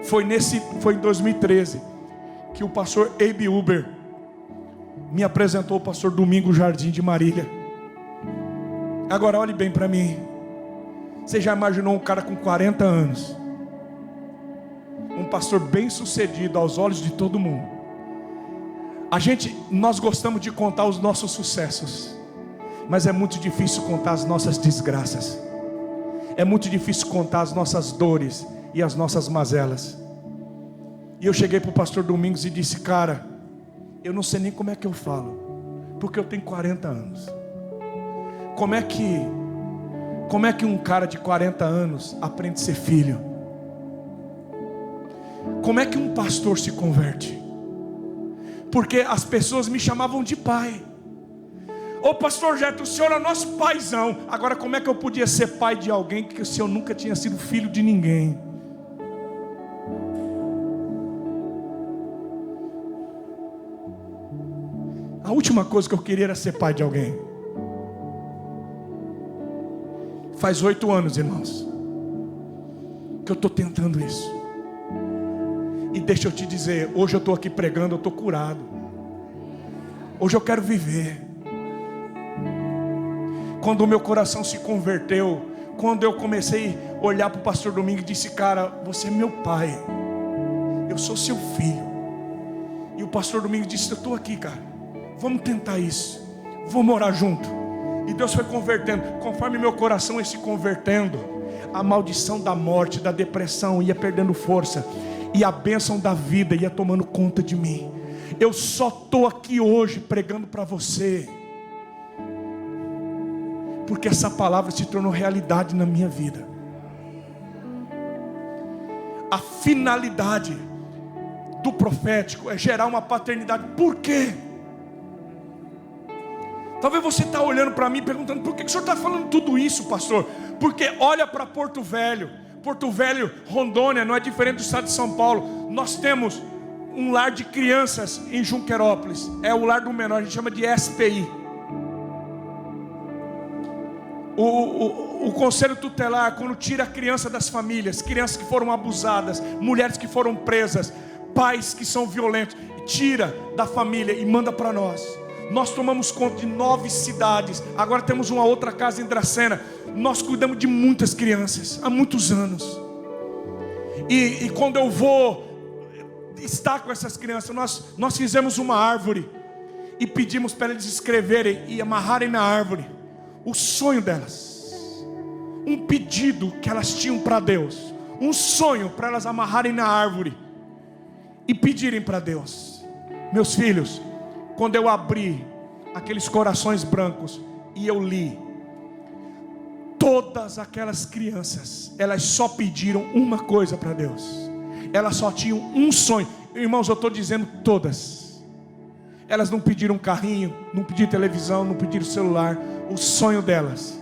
Foi em 2013 que o pastor Abe Uber me apresentou o pastor Domingos Jardim de Marília. Agora olhe bem para mim. Você já imaginou um cara com 40 anos, um pastor bem sucedido aos olhos de todo mundo? Nós gostamos de contar os nossos sucessos, mas é muito difícil contar as nossas desgraças. É muito difícil contar as nossas dores e as nossas mazelas. E eu cheguei para o pastor Domingos e disse: cara, eu não sei nem como é que eu falo, porque eu tenho 40 anos. Como é que um cara de 40 anos aprende a ser filho? Como é que um pastor se converte? Porque as pessoas me chamavam de pai. Ô pastor Jeto, o senhor é nosso paizão. Agora como é que eu podia ser pai de alguém que o senhor nunca tinha sido filho de ninguém? A última coisa que eu queria era ser pai de alguém. Faz 8 anos, irmãos, que eu estou tentando isso. E deixa eu te dizer, hoje eu estou aqui pregando, eu estou curado. Hoje eu quero viver. quando o meu coração se converteu, quando eu comecei a olhar para o pastor Domingos e disse: cara, você é meu pai, eu sou seu filho. E o pastor Domingos disse: eu estou aqui, cara, vamos tentar isso, vamos morar junto. E Deus foi convertendo, conforme meu coração ia se convertendo, a maldição da morte, da depressão ia perdendo força, e a bênção da vida ia tomando conta de mim. Eu só estou aqui hoje pregando para você porque essa palavra se tornou realidade na minha vida. A finalidade do profético é gerar uma paternidade. Por quê? Talvez você está olhando para mim perguntando: por que o senhor está falando tudo isso, pastor? Porque olha para Porto Velho, Rondônia, não é diferente do estado de São Paulo. Nós temos um lar de crianças em Junquerópolis, é o lar do menor, a gente chama de SPI. O conselho tutelar, quando tira a criança das famílias, crianças que foram abusadas, mulheres que foram presas, pais que são violentos, tira da família e manda para nós. Nós tomamos conta de 9 cidades, agora temos uma outra casa em Dracena. Nós cuidamos de muitas crianças há muitos anos. E quando eu vou estar com essas crianças, nós fizemos uma árvore e pedimos para eles escreverem e amarrarem na árvore o sonho delas, um pedido que elas tinham para Deus, um sonho para elas amarrarem na árvore e pedirem para Deus. Meus filhos, quando eu abri aqueles corações brancos e eu li, todas aquelas crianças, elas só pediram uma coisa para Deus, elas só tinham um sonho. Irmãos, eu estou dizendo todas. Elas não pediram carrinho, não pediram televisão, não pediram celular. O sonho delas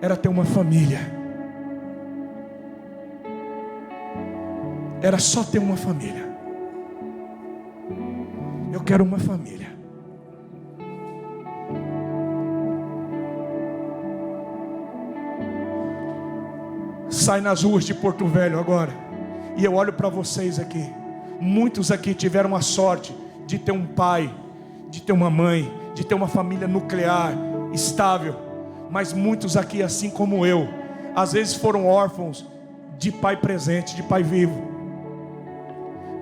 era ter uma família. Era só ter uma família. Eu quero uma família. Sai nas ruas de Porto Velho agora, e eu olho para vocês aqui. Muitos aqui tiveram a sorte de ter um pai, de ter uma mãe, de ter uma família nuclear estável. Mas muitos aqui, assim como eu, às vezes foram órfãos de pai presente, de pai vivo.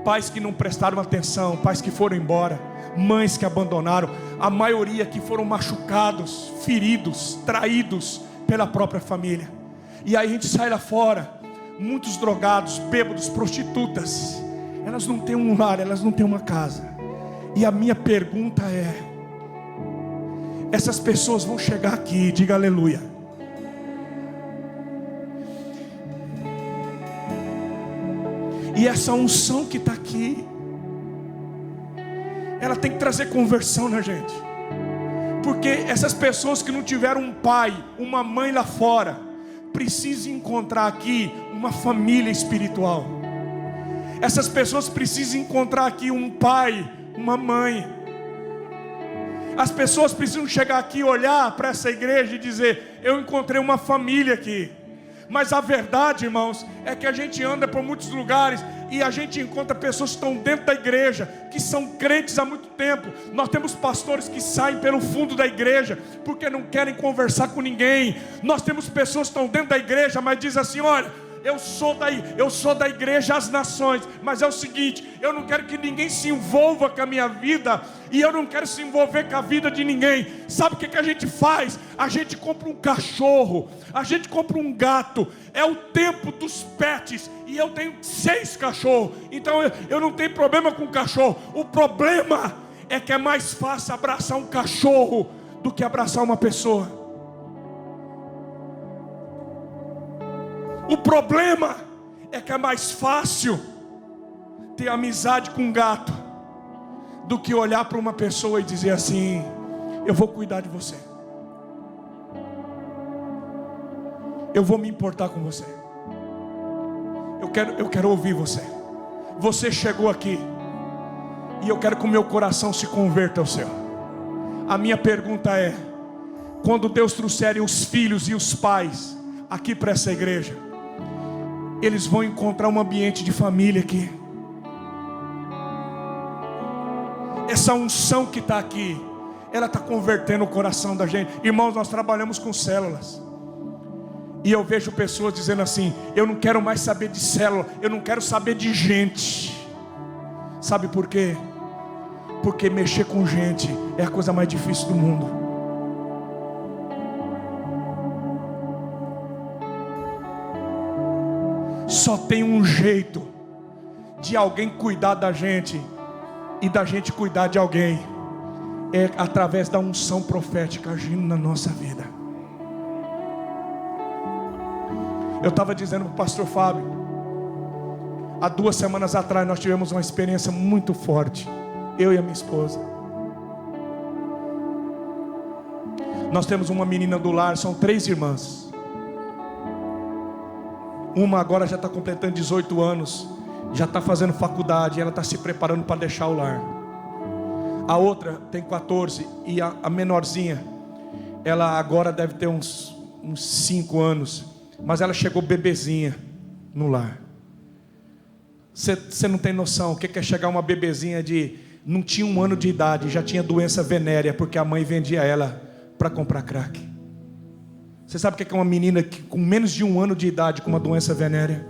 Pais que não prestaram atenção, pais que foram embora, mães que abandonaram. A maioria que foram machucados, feridos, traídos pela própria família. E aí a gente sai lá fora, muitos drogados, bêbados, prostitutas. Elas não têm um lar, elas não têm uma casa. E a minha pergunta é: essas pessoas vão chegar aqui, diga aleluia. E essa unção que está aqui, ela tem que trazer conversão na gente. Porque essas pessoas que não tiveram um pai, uma mãe lá fora, precisam encontrar aqui uma família espiritual. Essas pessoas precisam encontrar aqui um pai, uma mãe. As pessoas precisam chegar aqui, olhar para essa igreja e dizer: eu encontrei uma família aqui. Mas a verdade, irmãos, é que a gente anda por muitos lugares e a gente encontra pessoas que estão dentro da igreja, que são crentes há muito tempo. Nós temos pastores que saem pelo fundo da igreja porque não querem conversar com ninguém. Nós temos pessoas que estão dentro da igreja, mas dizem assim: olha, eu sou da igreja às nações, mas é o seguinte, eu não quero que ninguém se envolva com a minha vida, e eu não quero se envolver com a vida de ninguém. Sabe o que a gente faz? A gente compra um cachorro, a gente compra um gato. É o tempo dos pets, e eu tenho 6 cachorros, então eu não tenho problema com cachorro. O problema é que é mais fácil abraçar um cachorro do que abraçar uma pessoa. O problema é que é mais fácil ter amizade com um gato do que olhar para uma pessoa e dizer assim: eu vou cuidar de você, eu vou me importar com você, eu quero ouvir você. Você chegou aqui e eu quero que o meu coração se converta ao seu. A minha pergunta é: quando Deus trouxer os filhos e os pais aqui para essa igreja, eles vão encontrar um ambiente de família aqui. Essa unção que está aqui, ela está convertendo o coração da gente. Irmãos, nós trabalhamos com células. E eu vejo pessoas dizendo assim: eu não quero mais saber de célula, eu não quero saber de gente. Sabe por quê? Porque mexer com gente é a coisa mais difícil do mundo. Só tem um jeito de alguém cuidar da gente e da gente cuidar de alguém, é através da unção profética agindo na nossa vida. Eu estava dizendo para o pastor Fábio, há 2 semanas atrás nós tivemos uma experiência muito forte, eu e a minha esposa. Nós temos uma menina do lar, são 3 irmãs. Uma agora já está completando 18 anos, já está fazendo faculdade, ela está se preparando para deixar o lar. A outra tem 14 e a menorzinha, ela agora deve ter uns 5 anos, mas ela chegou bebezinha no lar. Você não tem noção o que é chegar uma bebezinha de... não tinha 1 ano de idade, já tinha doença venérea, porque a mãe vendia ela para comprar crack. Você sabe o que é uma menina que, com menos de 1 ano de idade, com uma doença venérea?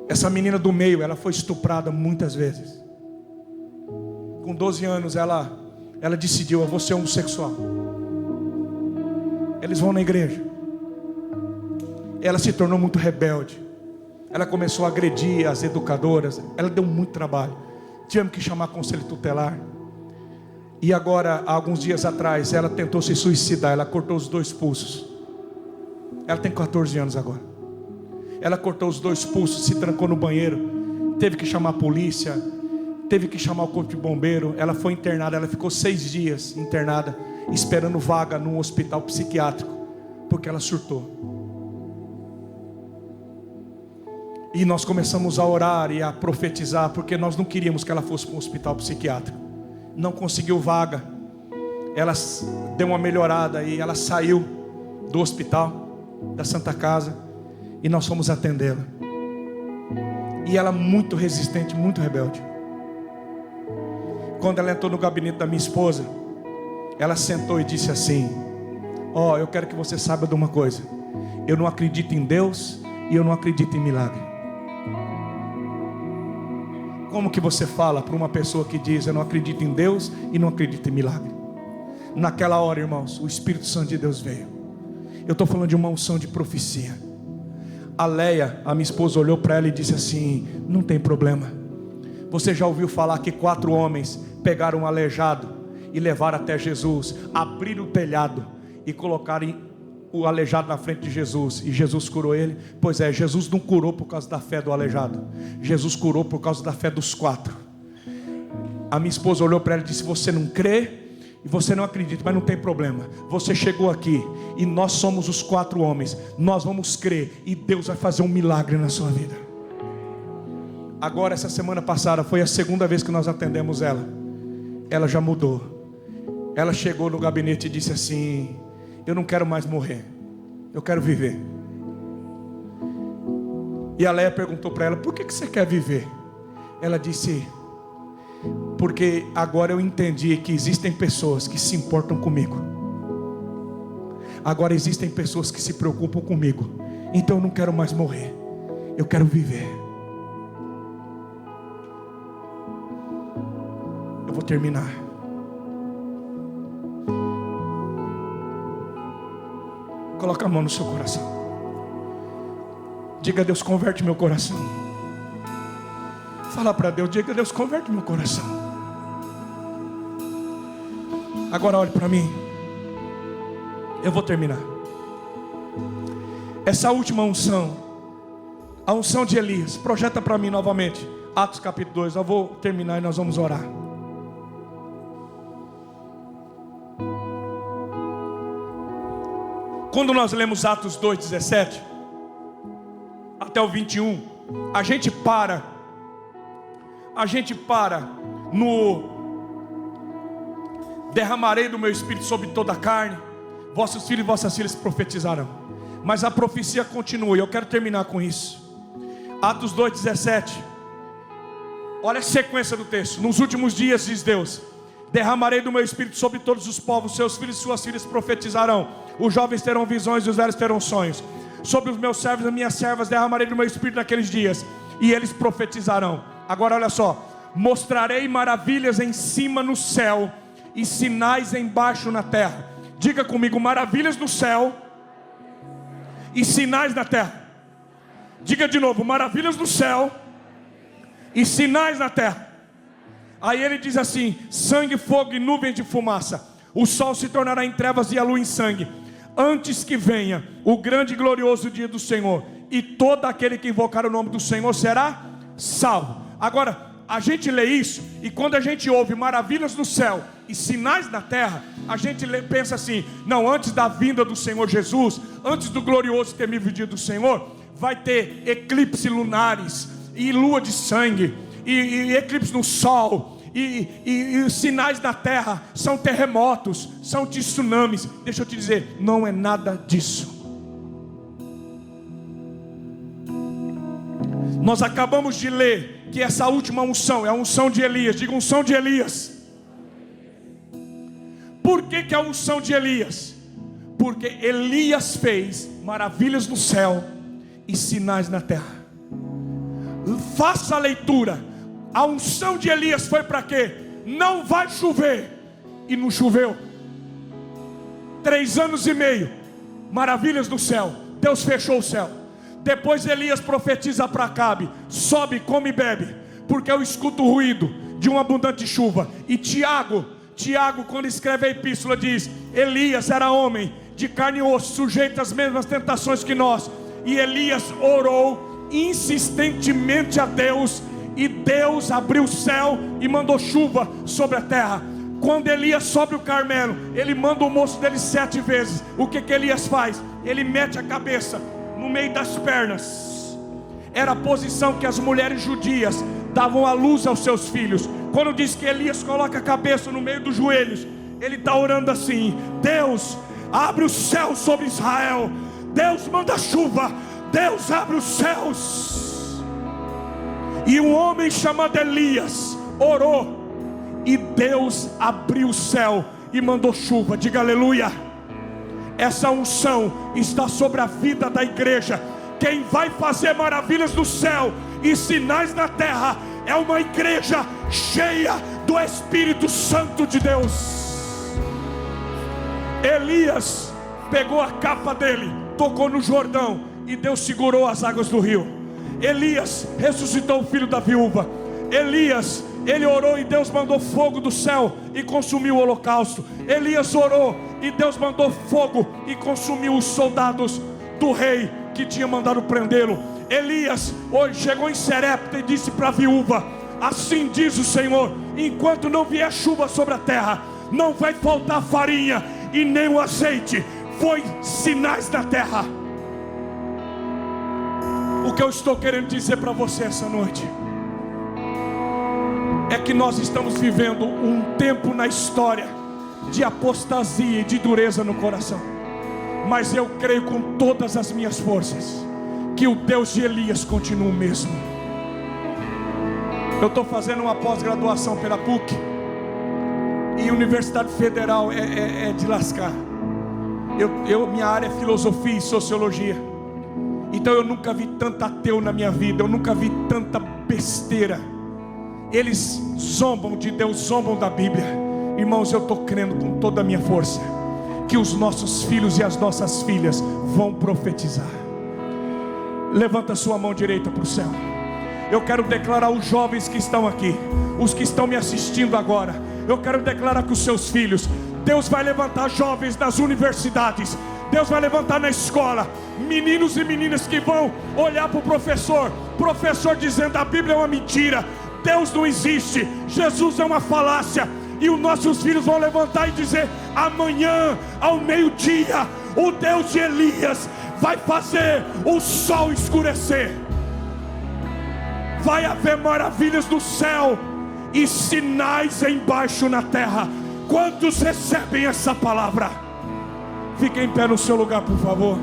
Essa menina do meio, ela foi estuprada muitas vezes. Com 12 anos, ela decidiu: eu vou ser homossexual. Eles vão na igreja. Ela se tornou muito rebelde. Ela começou a agredir as educadoras. Ela deu muito trabalho. Tivemos que chamar conselho tutelar. E agora, há alguns dias atrás, ela tentou se suicidar. Ela cortou os 2 pulsos. Ela tem 14 anos agora. Ela cortou os 2 pulsos, se trancou no banheiro. Teve que chamar a polícia. Teve que chamar o corpo de bombeiro. Ela foi internada. Ela ficou 6 dias internada, esperando vaga num hospital psiquiátrico, porque ela surtou. E nós começamos a orar e a profetizar, porque nós não queríamos que ela fosse para um hospital psiquiátrico. Não conseguiu vaga. Ela deu uma melhorada e ela saiu do hospital, da Santa Casa, e nós fomos atendê-la. E ela muito resistente, muito rebelde. Quando ela entrou no gabinete da minha esposa, ela sentou e disse assim: ó, eu quero que você saiba de uma coisa. Eu não acredito em Deus e eu não acredito em milagre. Como que você fala para uma pessoa que diz: eu não acredito em Deus e não acredito em milagre? Naquela hora, irmãos, o Espírito Santo de Deus veio. Eu estou falando de uma unção de profecia. A Leia, a minha esposa, olhou para ela e disse assim: não tem problema. Você já ouviu falar que 4 homens pegaram um aleijado e levaram até Jesus, abriram o telhado e colocaram o aleijado na frente de Jesus, e Jesus curou ele? Pois é, Jesus não curou por causa da fé do aleijado, Jesus curou por causa da fé dos 4. A minha esposa olhou para ela e disse: você não crê e você não acredita, mas não tem problema. Você chegou aqui e nós somos os 4 homens. Nós vamos crer e Deus vai fazer um milagre na sua vida. Agora, essa semana passada, foi a 2ª vez que nós atendemos ela. Ela já mudou. Ela chegou no gabinete e disse assim: eu não quero mais morrer, eu quero viver. E a Leia perguntou para ela: por que você quer viver? Ela disse: porque agora eu entendi que existem pessoas que se importam comigo. Agora existem pessoas que se preocupam comigo. Então eu não quero mais morrer, eu quero viver. Eu vou terminar. Coloca a mão no seu coração. Diga: Deus, converte meu coração. Fala para Deus, diga: Deus, converte meu coração. Agora olhe para mim. Eu vou terminar. Essa última unção, a unção de Elias, projeta para mim novamente Atos capítulo 2. Eu vou terminar e nós vamos orar. Quando nós lemos Atos 2:17 até o 21, a gente para no: derramarei do meu espírito sobre toda a carne, vossos filhos e vossas filhas profetizarão. Mas a profecia continua, e eu quero terminar com isso. Atos 2:17: Olha a sequência do texto. Nos últimos dias, diz Deus, derramarei do meu espírito sobre todos os povos. Seus filhos e suas filhas profetizarão. Os jovens terão visões e os velhos terão sonhos. Sobre os meus servos e as minhas servas derramarei do meu espírito naqueles dias, e eles profetizarão. Agora olha só. Mostrarei maravilhas em cima no céu e sinais embaixo na terra. Diga comigo, maravilhas no céu e sinais na terra. Diga de novo, maravilhas no céu e sinais na terra. Aí ele diz assim: sangue, fogo e nuvens de fumaça. O sol se tornará em trevas e a lua em sangue, antes que venha o grande e glorioso dia do Senhor, e todo aquele que invocar o nome do Senhor será salvo. Agora, a gente lê isso, e quando a gente ouve maravilhas no céu e sinais na terra, a gente pensa assim: não, antes da vinda do Senhor Jesus, antes do glorioso e temível dia do Senhor, vai ter eclipses lunares, e lua de sangue, e eclipse no sol, e sinais na terra, são terremotos, são tsunamis. Deixa eu te dizer, não é nada disso. Nós acabamos de ler que essa última unção é a unção de Elias. Diga, unção de Elias. Por que é a unção de Elias? Porque Elias fez maravilhas no céu e sinais na terra. Faça a leitura. A unção de Elias foi para quê? Não vai chover, e não choveu. 3 anos e meio, maravilhas no céu. Deus fechou o céu. Depois Elias profetiza para Acabe: sobe, come e bebe, porque eu escuto o ruído de uma abundante chuva. E Tiago, quando escreve a epístola, diz: Elias era homem de carne e osso, sujeito às mesmas tentações que nós. E Elias orou insistentemente a Deus, e Deus abriu o céu e mandou chuva sobre a terra. Quando Elias sobe o Carmelo, ele manda o moço dele 7 vezes. O que Elias faz? Ele mete a cabeça no meio das pernas. Era a posição que as mulheres judias davam à luz aos seus filhos. Quando diz que Elias coloca a cabeça no meio dos joelhos, ele está orando assim: Deus, abre os céus sobre Israel. Deus, manda chuva. Deus, abre os céus. E um homem chamado Elias orou, e Deus abriu o céu e mandou chuva. Diga aleluia. Essa unção está sobre a vida da igreja. Quem vai fazer maravilhas no céu e sinais na terra é uma igreja cheia do Espírito Santo de Deus. Elias pegou a capa dele, tocou no Jordão, e Deus segurou as águas do rio. Elias ressuscitou o filho da viúva. Elias, ele orou e Deus mandou fogo do céu e consumiu o holocausto. Elias orou e Deus mandou fogo e consumiu os soldados do rei que tinha mandado prendê-lo. Elias hoje chegou em Serepta e disse para a viúva: assim diz o Senhor, enquanto não vier chuva sobre a terra, não vai faltar farinha e nem o azeite. Foi sinais na terra. O que eu estou querendo dizer para você essa noite é que nós estamos vivendo um tempo na história de apostasia e de dureza no coração. Mas eu creio com todas as minhas forças que o Deus de Elias continua o mesmo. Eu estou fazendo uma pós-graduação pela PUC, e Universidade Federal é de lascar. Minha área é filosofia e sociologia. Então eu nunca vi tanto ateu na minha vida, eu nunca vi tanta besteira. Eles zombam de Deus, zombam da Bíblia. Irmãos, eu estou crendo com toda a minha força que os nossos filhos e as nossas filhas vão profetizar. Levanta a sua mão direita para o céu. Eu quero declarar os jovens que estão aqui, os que estão me assistindo agora. Eu quero declarar que os seus filhos, Deus vai levantar jovens nas universidades, Deus vai levantar na escola meninos e meninas que vão olhar para o professor dizendo: a Bíblia é uma mentira, Deus não existe, Jesus é uma falácia. E os nossos filhos vão levantar e dizer: amanhã ao meio-dia o Deus de Elias vai fazer o sol escurecer. Vai haver maravilhas no céu e sinais embaixo na terra. Quantos recebem essa palavra? Fiquem em pé no seu lugar, por favor.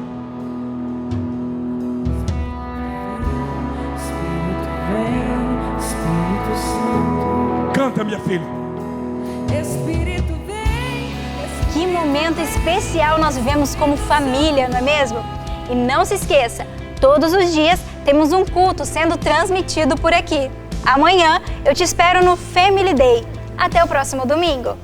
Espírito vem, Espírito Canta, minha filha. Espírito vem. Que momento especial nós vivemos como família, não é mesmo? E não se esqueça, todos os dias temos um culto sendo transmitido por aqui. Amanhã eu te espero no Family Day. Até o próximo domingo.